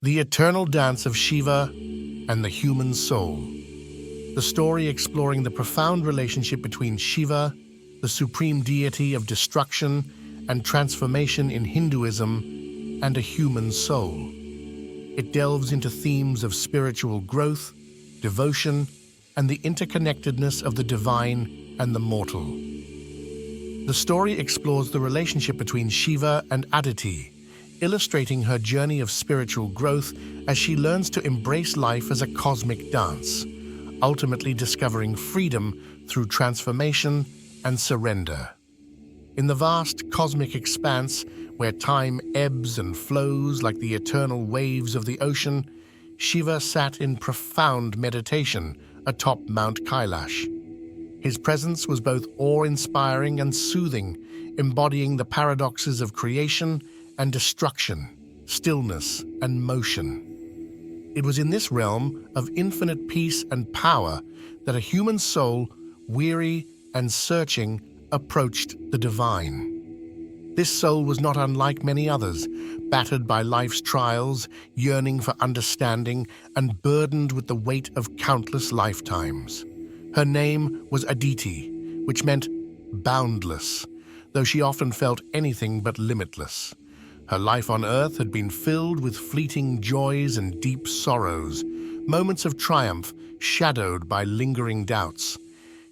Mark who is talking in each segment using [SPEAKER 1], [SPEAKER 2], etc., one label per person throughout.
[SPEAKER 1] The Eternal Dance of Shiva and the Human Soul. The story exploring the profound relationship between Shiva, the supreme deity of destruction and transformation in Hinduism, and a human soul. It delves into themes of spiritual growth, devotion, and the interconnectedness of the divine and the mortal. The story explores the relationship between Shiva and Aditi, illustrating her journey of spiritual growth as she learns to embrace life as a cosmic dance, ultimately discovering freedom through transformation and surrender. In the vast cosmic expanse, where time ebbs and flows like the eternal waves of the ocean, Shiva sat in profound meditation atop Mount Kailash. His presence was both awe-inspiring and soothing, embodying the paradoxes of creation and destruction, stillness and motion. It was in this realm of infinite peace and power that a human soul, weary and searching, approached the divine. This soul was not unlike many others, battered by life's trials, yearning for understanding, and burdened with the weight of countless lifetimes. Her name was Aditi, which meant boundless, though she often felt anything but limitless. Her life on earth had been filled with fleeting joys and deep sorrows, moments of triumph shadowed by lingering doubts.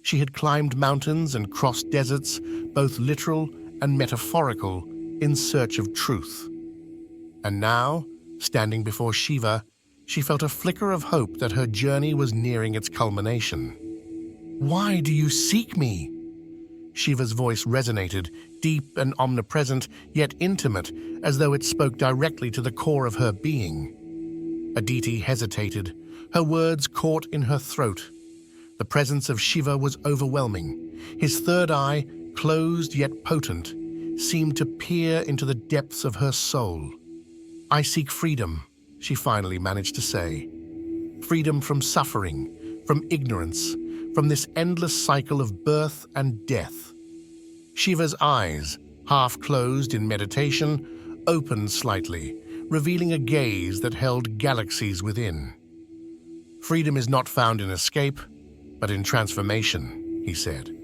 [SPEAKER 1] She had climbed mountains and crossed deserts, both literal and metaphorical, in search of truth. And now, standing before Shiva, she felt a flicker of hope that her journey was nearing its culmination. "Why do you seek me?" Shiva's voice resonated, deep and omnipresent, yet intimate, as though it spoke directly to the core of her being. Aditi hesitated, her words caught in her throat. The presence of Shiva was overwhelming. His third eye, closed yet potent, seemed to peer into the depths of her soul. "I seek freedom," she finally managed to say. "Freedom from suffering, from ignorance, from this endless cycle of birth and death." Shiva's eyes, half closed in meditation, opened slightly, revealing a gaze that held galaxies within. "Freedom is not found in escape, but in transformation," he said.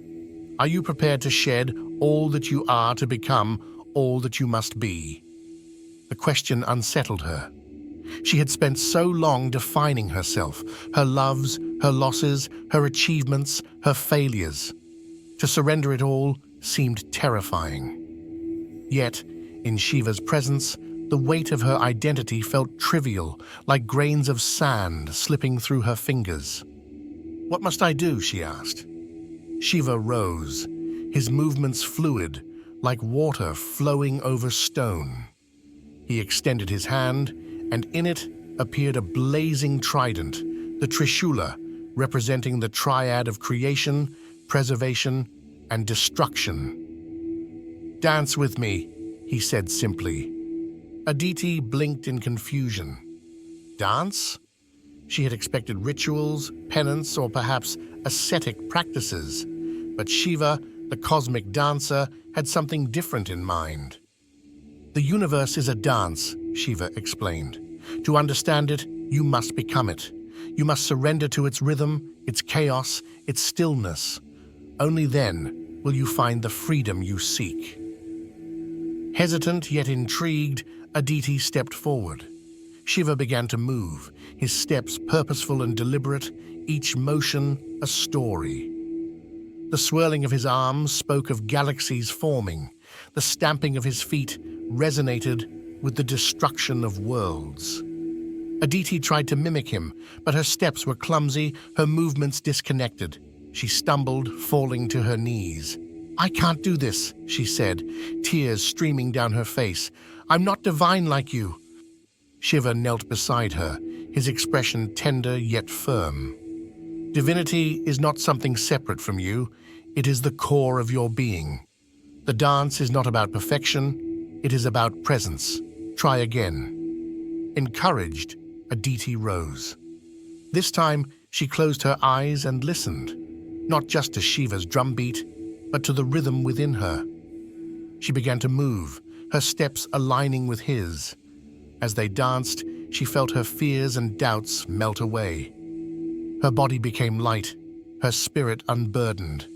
[SPEAKER 1] "Are you prepared to shed all that you are to become all that you must be?" The question unsettled her. She had spent so long defining herself, her loves, her losses, her achievements, her failures. To surrender it all seemed terrifying. Yet, in Shiva's presence, the weight of her identity felt trivial, like grains of sand slipping through her fingers. "What must I do?" she asked. Shiva rose, his movements fluid, like water flowing over stone. He extended his hand, and in it appeared a blazing trident, the Trishula, representing the triad of creation, preservation, and destruction. "Dance with me," he said simply. Aditi blinked in confusion. Dance? She had expected rituals, penance, or perhaps ascetic practices, but Shiva, the cosmic dancer, had something different in mind. "The universe is a dance," Shiva explained. "To understand it, you must become it. You must surrender to its rhythm, its chaos, its stillness. Only then will you find the freedom you seek." Hesitant yet intrigued, Aditi stepped forward. Shiva began to move, his steps purposeful and deliberate, each motion a story. The swirling of his arms spoke of galaxies forming. The stamping of his feet resonated with the destruction of worlds. Aditi tried to mimic him, but her steps were clumsy, her movements disconnected. She stumbled, falling to her knees. "I can't do this," she said, tears streaming down her face. "I'm not divine like you." Shiva knelt beside her, his expression tender yet firm. "Divinity is not something separate from you. It is the core of your being. The dance is not about perfection. It is about presence. Try again." Encouraged, Aditi rose. This time, she closed her eyes and listened, not just to Shiva's drumbeat, but to the rhythm within her. She began to move, her steps aligning with his. As they danced, she felt her fears and doubts melt away. Her body became light, her spirit unburdened.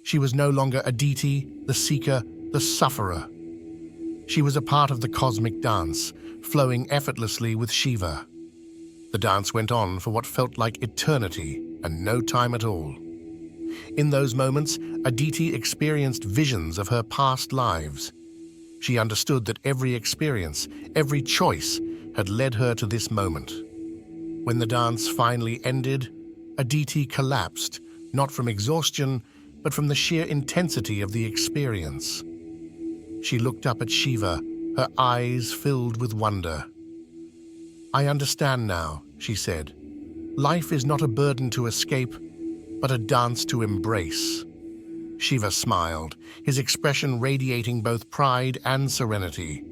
[SPEAKER 1] She was no longer Aditi, the seeker, the sufferer. She was a part of the cosmic dance, flowing effortlessly with Shiva. The dance went on for what felt like eternity and no time at all. In those moments, Aditi experienced visions of her past lives. She understood that every experience, every choice, had led her to this moment. When the dance finally ended, Aditi collapsed, not from exhaustion, but from the sheer intensity of the experience. She looked up at Shiva, her eyes filled with wonder. "I understand now," she said. "Life is not a burden to escape, but a dance to embrace." Shiva smiled, his expression radiating both pride and serenity.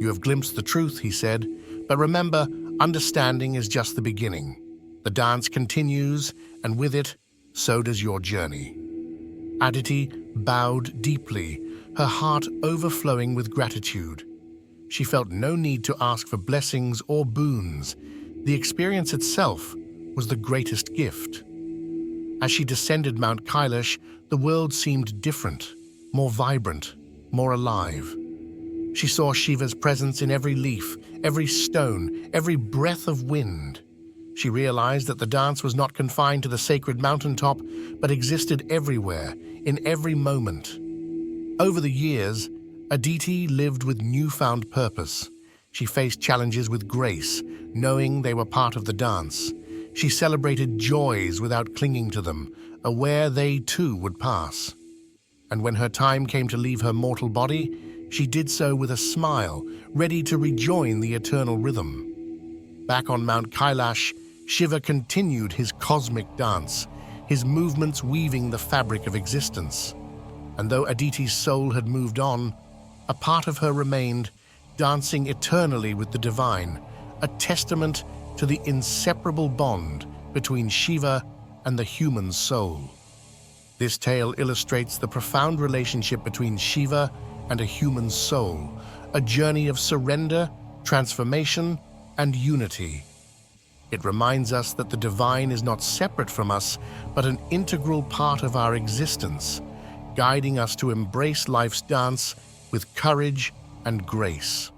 [SPEAKER 1] "You have glimpsed the truth," he said, "but remember, understanding is just the beginning. The dance continues, and with it, so does your journey." Aditi bowed deeply, her heart overflowing with gratitude. She felt no need to ask for blessings or boons. The experience itself was the greatest gift. As she descended Mount Kailash, the world seemed different, more vibrant, more alive. She saw Shiva's presence in every leaf, every stone, every breath of wind. She realized that the dance was not confined to the sacred mountaintop, but existed everywhere, in every moment. Over the years, Aditi lived with newfound purpose. She faced challenges with grace, knowing they were part of the dance. She celebrated joys without clinging to them, aware they too would pass. And when her time came to leave her mortal body, she did so with a smile, ready to rejoin the eternal rhythm. Back on Mount Kailash, Shiva continued his cosmic dance, his movements weaving the fabric of existence. And though Aditi's soul had moved on, a part of her remained, dancing eternally with the divine, a testament to the inseparable bond between Shiva and the human soul. This tale illustrates the profound relationship between Shiva and a human soul, a journey of surrender, transformation, and unity. It reminds us that the divine is not separate from us, but an integral part of our existence, guiding us to embrace life's dance with courage and grace.